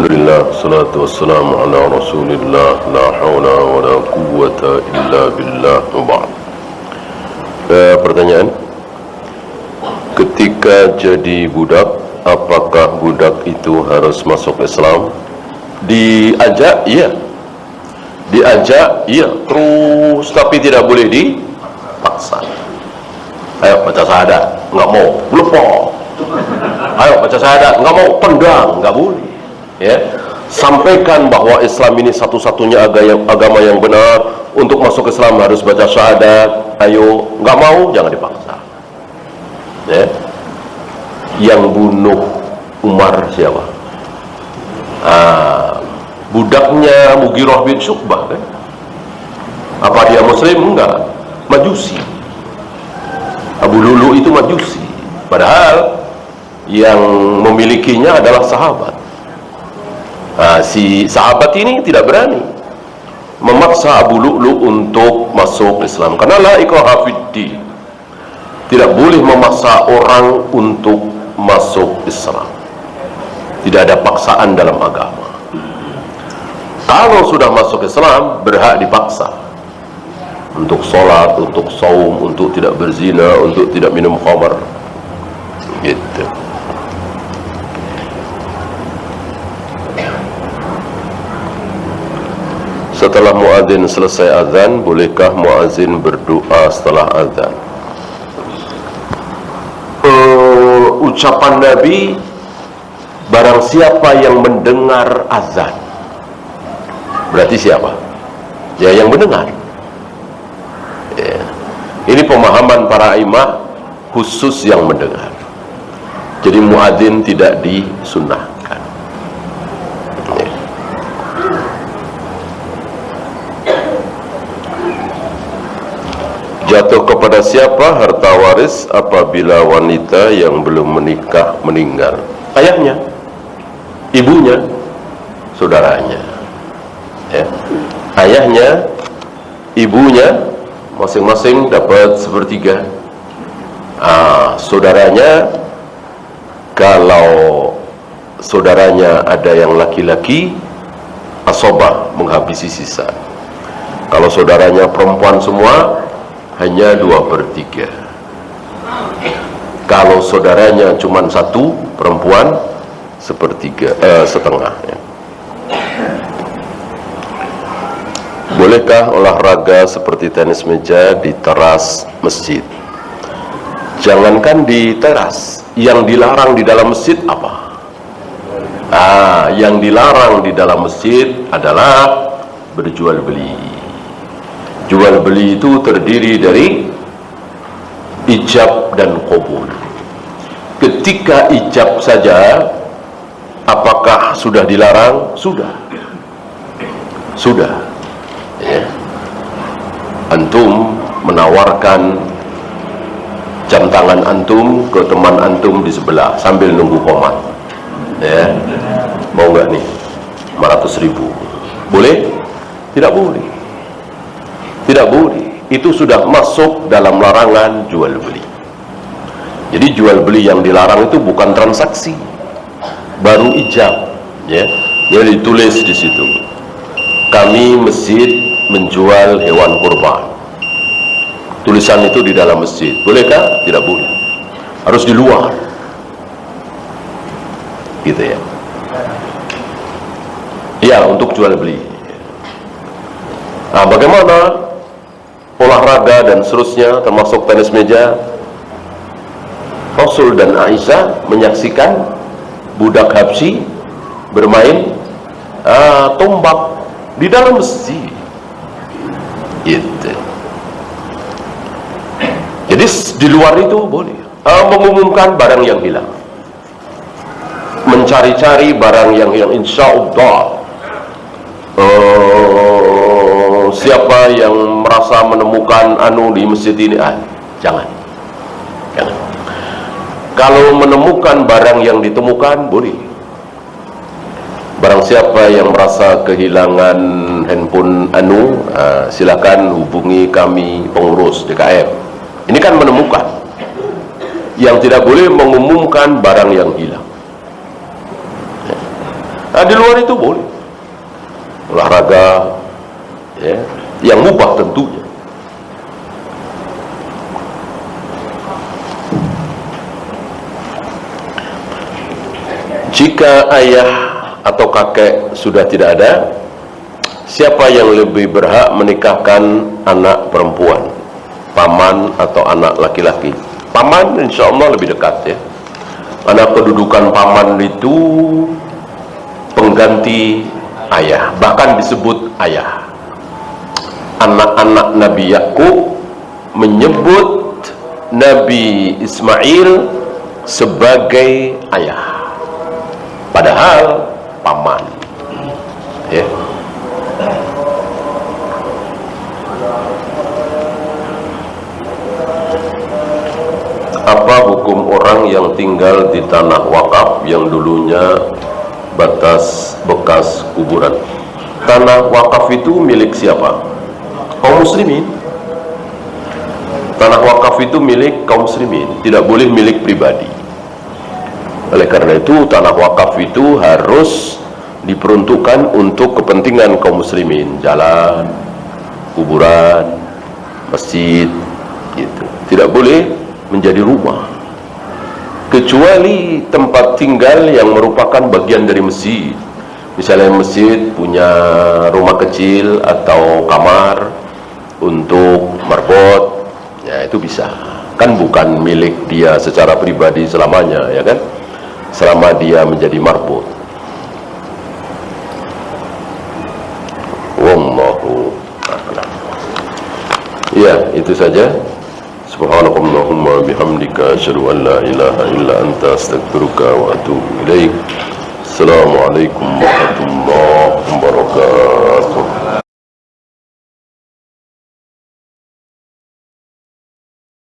Alhamdulillah, salatu wassalamu ala rasulillah, la hawla wa la quwwata illa billah. Pertanyaan, ketika jadi budak, apakah budak itu harus masuk Islam? Diajak, iya. Diajak, iya. Terus, tapi tidak boleh dipaksa. Ayo baca syahadat, nggak mau, lupa. Ayo baca syahadat, nggak mau, tendang, nggak boleh. Ya, sampaikan bahwa Islam ini satu-satunya agama yang benar. Untuk masuk Islam harus baca syahadat. Ayo, nggak mau, jangan dipaksa. Ya, yang bunuh Umar siapa? Budaknya Mughirah bin Syu'bah kan? Apa dia Muslim? Enggak, Majusi. Abu Lulu itu Majusi, padahal yang memilikinya adalah sahabat. Si sahabat ini tidak berani memaksa Abu Lu'lu untuk masuk Islam, karena la ikraha fid-din. Tidak boleh memaksa orang untuk masuk Islam. Tidak ada paksaan dalam agama. Kalau sudah masuk Islam, berhak dipaksa untuk sholat, untuk saum, untuk tidak berzina, untuk tidak minum khamar, gitu. Setelah muadzin selesai azan, bolehkah muadzin berdoa setelah azan? Ucapan Nabi, barang siapa yang mendengar azan, berarti siapa? Ya, yang mendengar. Ya. Ini pemahaman para imam, khusus yang mendengar. Jadi muadzin tidak disunnahkan. Jatuh kepada siapa harta waris apabila wanita yang belum menikah meninggal? Ayahnya, ibunya, saudaranya. Ya. Ayahnya, ibunya, masing-masing dapat sepertiga. Saudaranya, kalau saudaranya ada yang laki-laki, asobah, menghabisi sisa. Kalau saudaranya perempuan semua, hanya 2/3. Kalau saudaranya cuma satu perempuan, setengah. Ya. Bolehkah olahraga seperti tenis meja di teras masjid? Jangankan di teras, yang dilarang di dalam masjid apa? Yang dilarang di dalam masjid adalah berjual beli. Jual beli itu terdiri dari ijab dan qabul. Ketika ijab saja, apakah sudah dilarang? Sudah. Ya. Antum menawarkan jam tangan antum ke teman antum di sebelah sambil nunggu komat. Ya. Mau nggak nih? 500.000. Boleh? Tidak boleh. Tidak boleh. Itu sudah masuk dalam larangan jual beli. Jadi jual beli yang dilarang itu bukan transaksi, baru ijab. Ya, jadi ditulis di situ. Kami masjid menjual hewan kurban. Tulisan itu di dalam masjid. Bolehkah? Tidak boleh. Harus di luar. Gitu ya. Ya, untuk jual beli. Bagaimana olahraga dan seterusnya, termasuk tenis meja? Rasul dan Aisyah menyaksikan budak Habsyi bermain tombak di dalam masjid. Gitu. Jadi di luar itu boleh. Mengumumkan barang yang hilang, mencari-cari barang yang hilang, insyaallah. Siapa yang merasa menemukan di masjid ini, jangan. Kalau menemukan barang yang ditemukan, boleh. Barang siapa yang merasa kehilangan handphone silakan hubungi kami pengurus DKM. Ini kan menemukan. Yang tidak boleh mengumumkan barang yang hilang. Nah, di luar itu boleh olahraga, ya, yang mubah tentunya. Jika ayah atau kakek sudah tidak ada, siapa yang lebih berhak menikahkan anak perempuan? Paman atau anak laki-laki? Paman insya Allah lebih dekat, ya. Karena kedudukan paman itu pengganti ayah, bahkan disebut ayah. Anak-anak Nabi Yakub menyebut Nabi Ismail sebagai ayah, padahal paman, ya. Apa hukum orang yang tinggal di tanah wakaf yang dulunya bekas kuburan? Tanah wakaf itu milik siapa? Kaum muslimin. Tanah wakaf itu milik kaum muslimin, tidak boleh milik pribadi. Oleh karena itu tanah wakaf itu harus diperuntukkan untuk kepentingan kaum muslimin, jalan, kuburan, masjid, gitu. Tidak boleh menjadi rumah, kecuali tempat tinggal yang merupakan bagian dari masjid. Misalnya masjid punya rumah kecil atau kamar untuk marbot, ya itu bisa. Kan bukan milik dia secara pribadi selamanya, ya kan? Selama dia menjadi marbot. Wallahu a'lam. Ya, itu saja. Subhanakallahumma bihamdika asyhadu an la ilaha illa anta astaghfiruka wa atubu ilaik. Assalamualaikum warahmatullahi wabarakatuh.